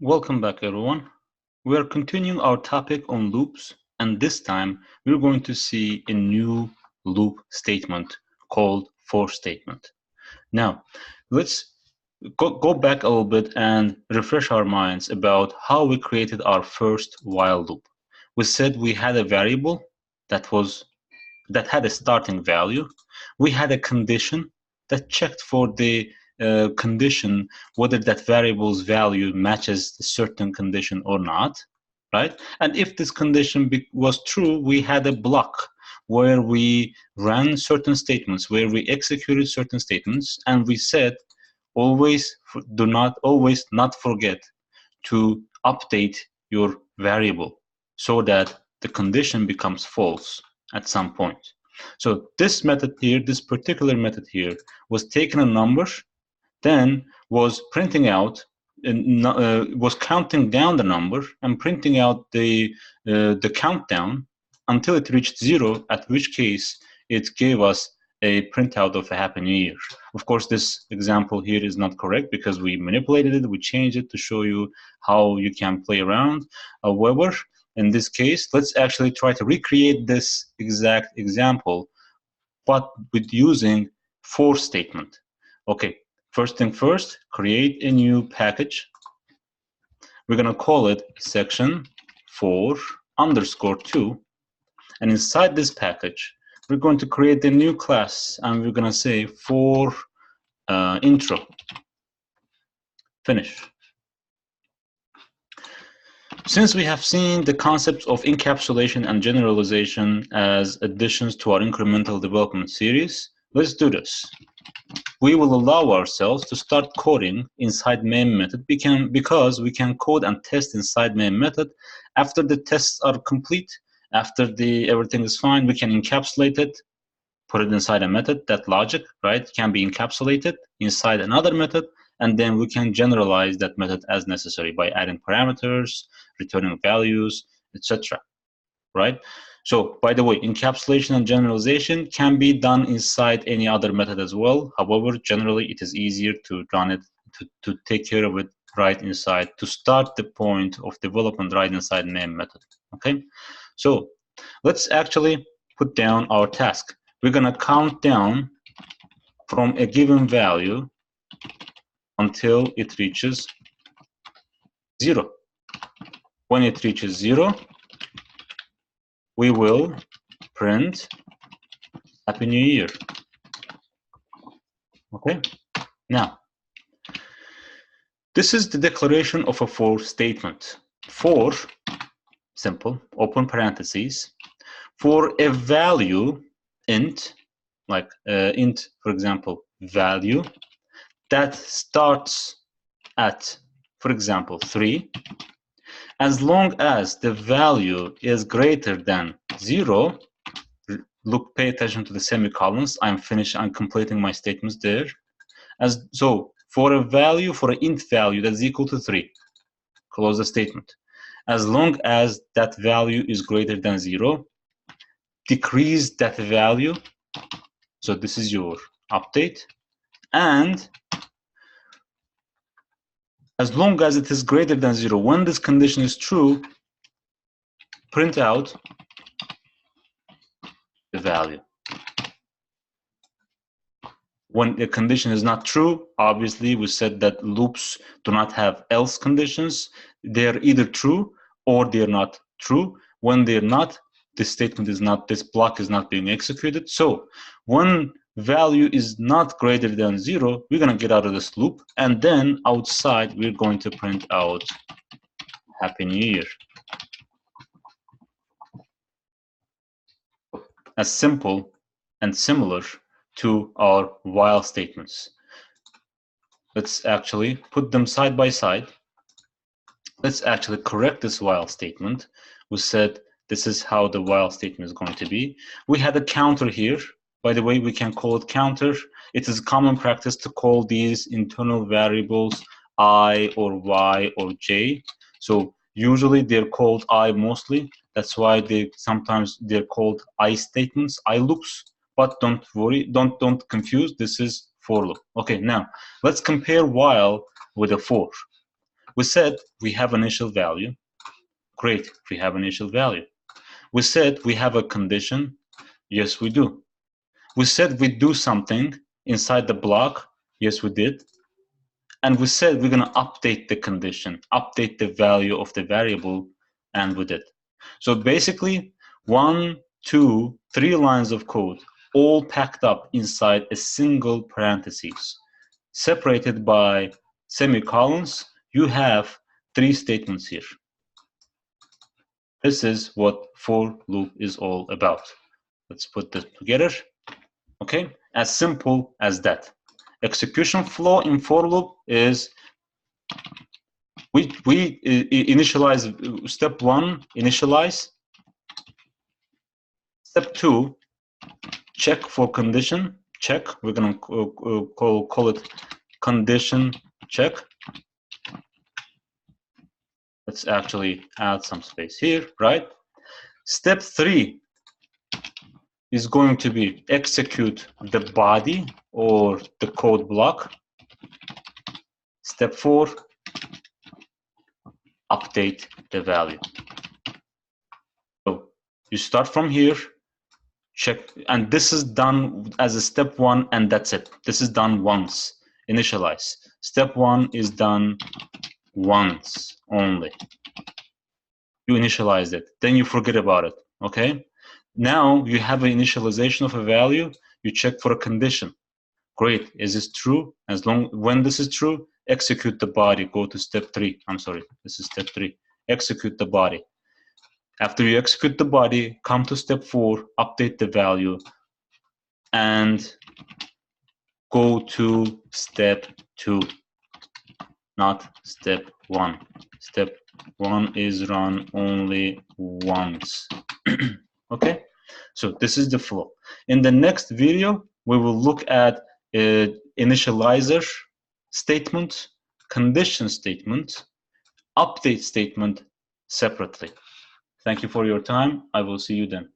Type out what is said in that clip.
Welcome back, everyone. We are continuing our topic on loops, and this time we're going to see a new loop statement called for statement. Now, let's go back a little bit and refresh our minds about how we created our first while loop. We said we had a variable that had a starting value. We had a condition that checked for the condition whether that variable's value matches a certain condition or not, right? And if this condition was true, we had a block where we ran certain statements, where we executed certain statements, and we said always not forget to update your variable so that the condition becomes false at some point. So this method here, this particular method here, was taking a number, then was printing out, was counting down the number and printing out the countdown until it reached 0, at which case it gave us a printout of a Happy New Year. Of course, this example here is not correct because we manipulated it, we changed it to show you how you can play around. However, in this case, let's actually try to recreate this exact example, but with using for statement. Okay, first thing first, create a new package. We're gonna call it section for_2. And inside this package, we're going to create a new class, and we're going to say for intro. Finish. Since we have seen the concepts of encapsulation and generalization as additions to our incremental development series, let's do this. We will allow ourselves to start coding inside main method because we can code and test inside main method. After the tests are complete, after everything is fine, we can encapsulate it, put it inside a method. That logic, right, can be encapsulated inside another method, and then we can generalize that method as necessary by adding parameters, returning values, etc. Right? So, by the way, encapsulation and generalization can be done inside any other method as well. However, generally, it is easier to run it, to take care of it right inside, to start the point of development right inside main method. Okay? So let's actually put down our task. We're going to count down from a given value until it reaches 0. When it reaches 0, we will print Happy New Year. Okay? Now, this is the declaration of a for statement. For, simple, open parentheses, for a value int, like int, for example, value, that starts at, for example, 3, as long as the value is greater than 0, look, pay attention to the semicolons. I'm completing my statements there. So for a value, for an int value that's equal to 3, close the statement. As long as that value is greater than 0, decrease that value. So this is your update. And as long as it is greater than 0, when this condition is true, print out the value. When the condition is not true, obviously we said that loops do not have else conditions. They're either true or they're not true. When they're not, this block is not being executed. So when value is not greater than 0, we're going to get out of this loop, and then outside we're going to print out Happy New Year. As simple and similar to our while statements. Let's actually put them side by side. Let's actually correct this while statement. We said this is how the while statement is going to be. We had a counter here. By the way, we can call it counter. It is common practice to call these internal variables I or Y or J. So usually they're called I mostly. That's why sometimes they're called I statements, I loops. But don't worry, don't confuse. This is for loop. Okay, now let's compare while with a for. We said we have initial value. Great, we have initial value. We said we have a condition. Yes, we do. We said we do something inside the block. Yes, we did. And we said we're going to update the condition, update the value of the variable, and we did. So basically, 1, 2, 3 lines of code, all packed up inside a single parentheses. Separated by semicolons, you have 3 statements here. This is what for loop is all about. Let's put this together. Okay, as simple as that. Execution flow in for loop is we initialize step 1, initialize. Step 2, check for condition. Check. We're gonna call it condition check. Let's actually add some space here, right? Step 3 is going to be execute the body or the code block. Step 4, update the value. So you start from here, check, and this is done as a step 1, and that's it. This is done once. Initialize. Step 1 is done once only. You initialize it, then you forget about it. Okay? Now you have an initialization of a value. You check for a condition. Great. Is this true? When this is true, execute the body. Go to step 3. I'm sorry. This is step 3. Execute the body. After you execute the body, come to step 4, update the value, and go to step 2, not step 1. Step 1 is run only once. Okay, so this is the flow. In the next video, we will look at initializer statement, condition statement, update statement separately. Thank you for your time. I will see you then.